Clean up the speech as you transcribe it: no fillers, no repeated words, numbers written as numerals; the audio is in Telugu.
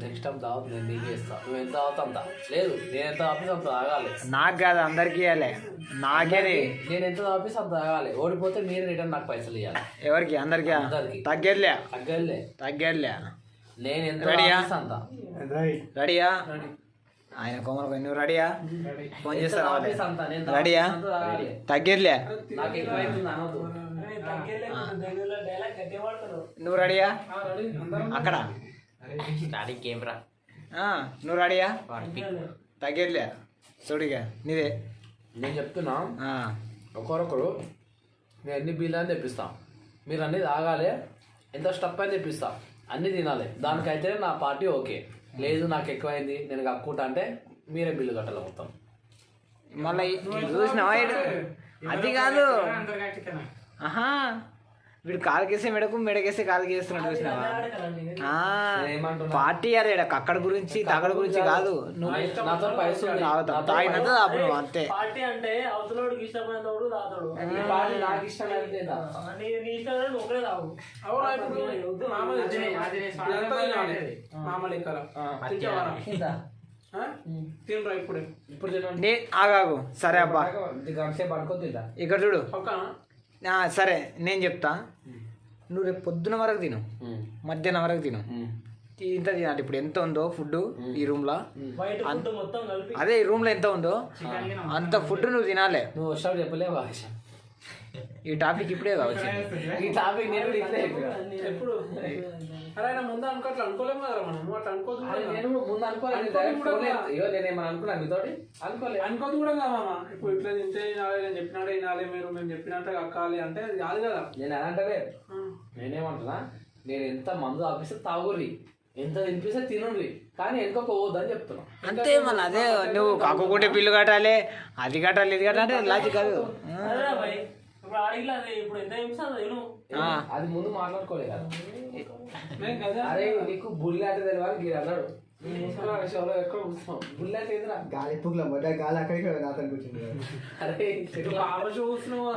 నెక్స్ట్ టైం దావత్ నేను నీకు ఇస్తా. నువ్వు ఎంత దావత్ అంత లేదు, నేను ఎంత ఆఫీస్ అంత తాగాలి. నాకు కాదు అందరికి ఇవ్వాలి. నాకేది నేను ఎంత ఆఫీస్ అంత తాగాలి. ఓడిపోతే మీరు రిటర్న్ నాకు పైసలు ఇవ్వాలి. ఎవరికి? అందరికి అందరికి తగ్గేదిలే తగ్గలే. తగ్గేదిలే. నేను ఎంత రెడీయా? ఆఫీస్ అంత రెడీయా? ఆయన కొమ్మలు నువ్వు రెడీయా? ఫోన్ చేస్తా. రెడీయా? తగ్గేదిలే. నాకు ఎక్కువ అవుతుంది అనవద్దు. నువ్వు రెడీయా? అక్కడ స్టార్టింగ్ కెమెరా. నువ్వు రెడీయా? తగ్గేదిలే. చూడిగా నీదే. నేను చెప్తున్నా ఒకరొకరు నేను అన్ని బిల్లు అని తెప్పిస్తా. మీరు అన్ని తాగాలి, ఎంత స్టప్ అని తెప్పిస్తా, అన్నీ తినాలి. దానికైతే నా పార్టీ ఓకే. లేదు నాకు ఎక్కువైంది నేను కక్కుంటా అంటే మీరే బిల్లు కట్టాలి మొత్తం. మళ్ళీ చూసినావా? అది కాదు. ఆహా, వీడు కాలుకేసే మెడకు, మెడకేసే కాలుకి వేస్తున్నాడు. చూసినావా? పార్టీ అదే అక్కడ గురించి తగడ గురించి కాదు. నాతో పైసలు తాగినంత అప్పుడు నువ్వు అంతే. పార్టీ అంటే అవతలోడికి ఇష్టమైనోడు తాతాడు. నాకు ఇష్టం ఒకరే తాగు. ఆగాగు. సరే అబ్బా, పడుకోద్దా ఇక్కడ చూడు. సరే నేను చెప్తా. నువ్వు రేపు పొద్దున వరకు తిను, మధ్యాహ్నం వరకు తిను. ఇంత తినాలి. ఇప్పుడు ఎంత ఉందో ఫుడ్ ఈ రూమ్ లో, అదే ఈ రూమ్ లో ఎంత ఉందో అంత ఫుడ్ నువ్వు తినాలి. నువ్వు వచ్చావు చెప్పలేవు. ఈ టాపిక్ ఇప్పుడే కావచ్చు. ఈ టాపిక్ నేను ఎప్పుడు ముందు అనుకోలేము కదా మనం. అట్లా అనుకోదు. నేను ముందు అనుకోలేదు. నేనేమన్నా అనుకున్నా మీతోటి అనుకోదు కూడా కదా. ఇప్పుడు ఇట్లా తింటే నేను చెప్పినట్టే వినాలి, మీరు మేము చెప్పినట్టే కక్కాలి అంటే అది కాదు కదా. నేను అనంటే నేనేమంటున్నా, నేను ఎంత మందు ఆపిస్తే తాగుర్రి, ఎంత తినిపిస్తే తినుర్రి, కానీ వెనుక పోవద్దని చెప్తున్నా అంతే. మళ్ళీ అదే నువ్వు కాకుంటే బిల్లు కట్టాలి, అది కట్టాలి, ఇది కట్టాలి, లాజిక్ కాదు. అది ముందు మాట్లాడుకోలేదు కదా. అరే నీకు బుల్లెట్ తెలియాలి గీరు అన్నాడు. బుల్లెట్ ఏదిరా గాలి పుగ్ల గాలి అక్కడికి నాతో కూర్చుంది. అరే చూస్తున్నావు.